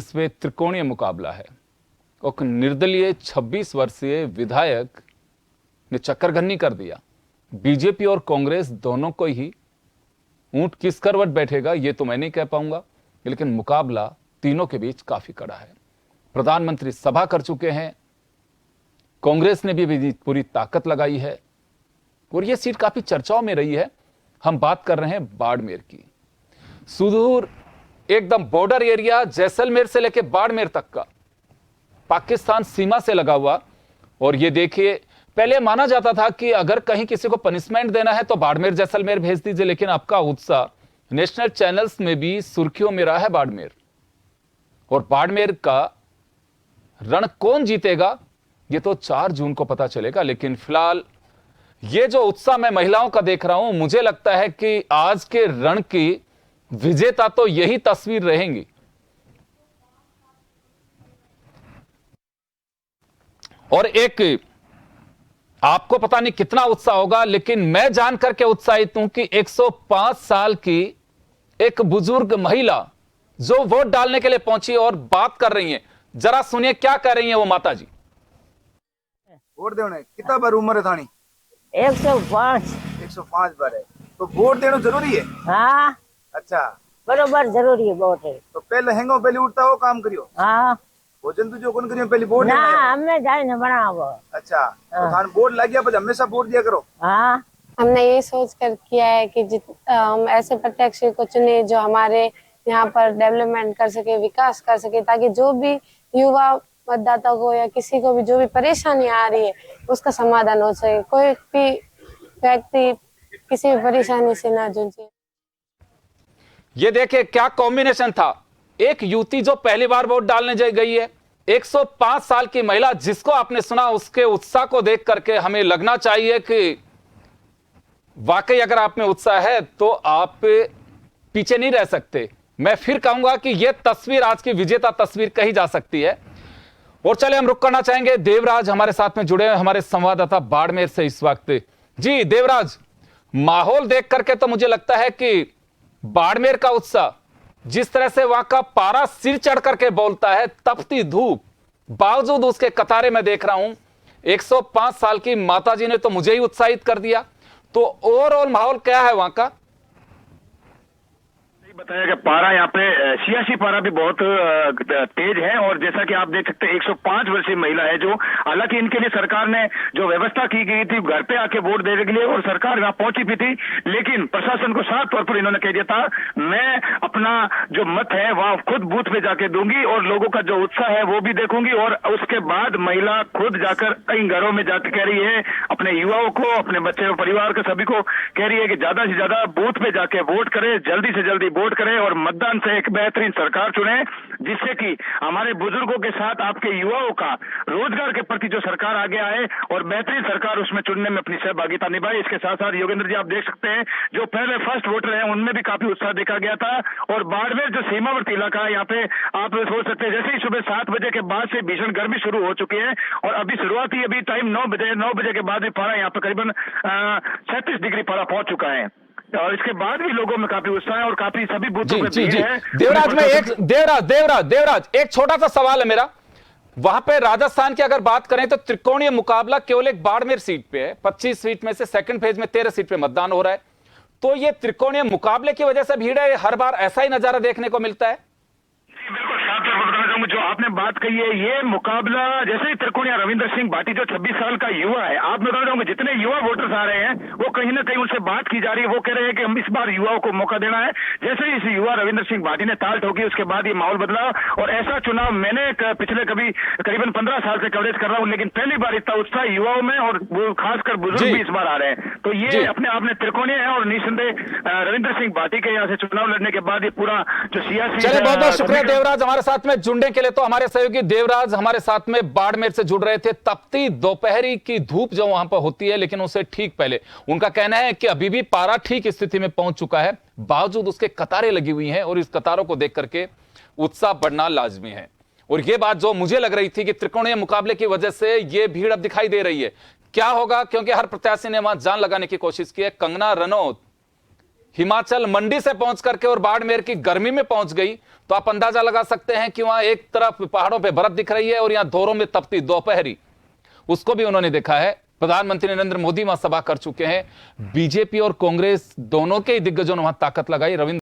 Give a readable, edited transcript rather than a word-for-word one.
इसमें त्रिकोणीय मुकाबला है। एक निर्दलीय 26 वर्षीय विधायक ने चक्करगन्नी कर दिया। बीजेपी और कांग्रेस दोनों को ही ऊंट किस करवट बैठेगा ये तो मैं नहीं कह पाऊंगा, लेकिन मुकाबला तीनों के बीच काफी कड़ा है। प्रधानमंत्री सभा कर चुके हैं, कांग्रेस ने भी पूरी ताकत लगाई है और यह सीट काफी चर्चाओं में रही है। हम बात कर रहे हैं बाड़मेर की। सुदूर एकदम बॉर्डर एरिया जैसलमेर से लेकर बाड़मेर तक का, पाकिस्तान सीमा से लगा हुआ। और ये देखिए, पहले माना जाता था कि अगर कहीं किसी को पनिशमेंट देना है तो बाड़मेर जैसलमेर भेज दीजिए, लेकिन आपका उत्साह नेशनल चैनल्स में भी सुर्खियों में रहा है बाड़मेर। और बाड़मेर का रण कौन जीतेगा ये तो 4 जून को पता चलेगा। लेकिन फिलहाल ये जो उत्साह मैं महिलाओं का देख रहा हूं, मुझे लगता है कि आज के रण की विजेता तो यही तस्वीर रहेंगी। और एक आपको पता नहीं कितना उत्साह होगा, लेकिन मैं जानकर के उत्साहित हूं कि 105 साल की एक बुजुर्ग महिला जो वोट डालने के लिए पहुंची और बात कर रही हैं। जरा सुनिए क्या कह रही हैं वो माता जी। वोट देने कितना बार उम्र है थानी? 105। 105 बार है तो वोट देना जरूरी है। हाँ अच्छा, बरोबर जरूरी है वोट है। तो पहले हेंगो पहले उठता हो काम करियो। हाँ भोजन तुझो कौन करियो पहले वोट ना देना। हमें जाए न बनावो। अच्छा, तो थान वोट लग गया पर हमेशा वोट दिया करो। हाँ हमने ये सोच कर किया है कि हम ऐसे प्रत्याशी को चुने जो हमारे यहाँ पर डेवलपमेंट कर सके, विकास कर सके, ताकि जो भी युवा मतदाता को या किसी को भी जो भी परेशानी आ रही है उसका समाधान हो सके। कोई भी व्यक्ति किसी भी परेशानी से ना जूझे। ये देखिए क्या कॉम्बिनेशन था। एक युवती जो पहली बार वोट डालने गई है, 105 साल की महिला जिसको आपने सुना, उसके उत्साह को देख करके हमें लगना चाहिए कि वाकई अगर आप में उत्साह है तो आप पीछे नहीं रह सकते। मैं फिर कहूंगा कि यह तस्वीर आज की विजेता तस्वीर कही जा सकती है। और चले हम रुक करना चाहेंगे, देवराज हमारे साथ में जुड़े हैं, हमारे संवाददाता बाड़मेर से इस वक्त। जी देवराज, माहौल देख करके तो मुझे लगता है कि बाड़मेर का उत्साह, जिस तरह से वहां का पारा सिर चढ़ करके बोलता है, तपती धूप बावजूद उसके कतारे में देख रहा हूं 105 साल की माताजी ने तो मुझे ही उत्साहित कर दिया। तो ओवरऑल माहौल क्या है वहां का? बताया कि पारा यहाँ पे सियासी पारा भी बहुत तेज है। और जैसा कि आप देख सकते हैं 105 वर्षीय महिला है जो, हालांकि इनके लिए सरकार ने जो व्यवस्था की गई थी घर पे आके वोट देने के लिए, और सरकार यहाँ पहुंची भी थी, लेकिन प्रशासन को साफ तौर पर इन्होंने कह दिया था मैं अपना जो मत है वहां खुद बूथ पे जाके दूंगी और लोगों का जो उत्साह है वो भी देखूंगी। और उसके बाद महिला खुद जाकर कई घरों में जाकर कह रही है अपने युवाओं को, अपने बच्चे परिवार के सभी को कह रही है कि ज्यादा से ज्यादा बूथ पे जाके वोट करें, जल्दी से जल्दी वोट करें और मतदान से एक बेहतरीन सरकार चुने, जिससे कि हमारे बुजुर्गों के साथ आपके युवाओं का रोजगार के प्रति जो सरकार आगे आए और बेहतरीन सरकार उसमें चुनने में अपनी सहभागिता निभाए। इसके साथ साथ योगेंद्र जी आप देख सकते हैं जो पहले फर्स्ट वोटर हैं उनमें भी काफी उत्साह देखा गया था। और बाड़मेर जो सीमावर्ती इलाका है यहाँ पे आप सोच सकते हैं जैसे ही सुबह 7 बजे के बाद से भीषण गर्मी शुरू हो चुकी है और अभी शुरुआती अभी टाइम 9 बजे के बाद भी पारा यहाँ पे करीबन 36 डिग्री पारा पहुंच चुका है। और इसके बाद भी लोगों में काफी उत्साह है और काफी सभी बूथों पे भीड़ है। देवराज में एक देवराज एक छोटा सा सवाल है मेरा। वहां पे राजस्थान की अगर बात करें तो त्रिकोणीय मुकाबला केवल एक बाड़मेर सीट पे है। 25 सीट में से सेकंड फेज में 13 सीट पे मतदान हो रहा है। तो ये त्रिकोणीय मुकाबले की वजह से भीड़ है, हर बार ऐसा ही नजारा देखने को मिलता है। बिल्कुल साफ तौर पर बताना चाहूंगा, जो आपने बात कही है ये मुकाबला जैसे ही त्रिकोणिया रविंद्र सिंह भाटी जो 26 साल का युवा है, आप बताना चाहूंगा जितने युवा वोटर्स आ रहे हैं वो कहीं ना कहीं उनसे बात की जा रही है, वो कह रहे हैं कि हम इस बार युवाओं को मौका देना है। जैसे ही इस युवा रविंद्र सिंह भाटी ने ताल ठोकी उसके बाद ये माहौल बदला। और ऐसा चुनाव मैंने पिछले करीबन 15 साल से कवरेज कर रहा हूँ, लेकिन पहली बार इतना उत्साह युवाओं में और खासकर बुजुर्ग भी इस बार आ रहे हैं। तो ये अपने आप में त्रिकोणीय है और निस्संदेह रविंद्र सिंह भाटी के यहाँ से चुनाव लड़ने के बाद ये पूरा जो सियासी। चलिए बहुत बहुत शुक्रिया देवराज हमारे साथ में जुड़ने के लिए। तो हमारे सहयोगी देवराज हमारे साथ में बाड़मेर से जुड़ रहे थे। तपती दोपहरी की धूप जो वहां पर होती है, लेकिन उससे ठीक पहले उनका कहना है कि अभी भी पारा ठीक स्थिति में पहुंच चुका है, बावजूद उसके कतारें लगी हुई हैं और इस कतारों को देख करके उत्साह बढ़ना लाजमी है। और यह बात जो मुझे लग रही थी कि त्रिकोणीय मुकाबले की वजह से यह भीड़ अब दिखाई दे रही है, क्या होगा? क्योंकि हर प्रत्याशी ने वहां जान लगाने की कोशिश की है। कंगना रनौत हिमाचल मंडी से पहुंच करके और बाड़मेर की गर्मी में पहुंच गई, तो आप अंदाजा लगा सकते हैं कि वहां एक तरफ पहाड़ों पे बर्फ दिख रही है और यहां धोरों में तपती दोपहरी, उसको भी उन्होंने देखा है। प्रधानमंत्री नरेंद्र मोदी वहां सभा कर चुके हैं। बीजेपी और कांग्रेस दोनों के ही दिग्गजों ने वहां ताकत लगाई। रविंद्र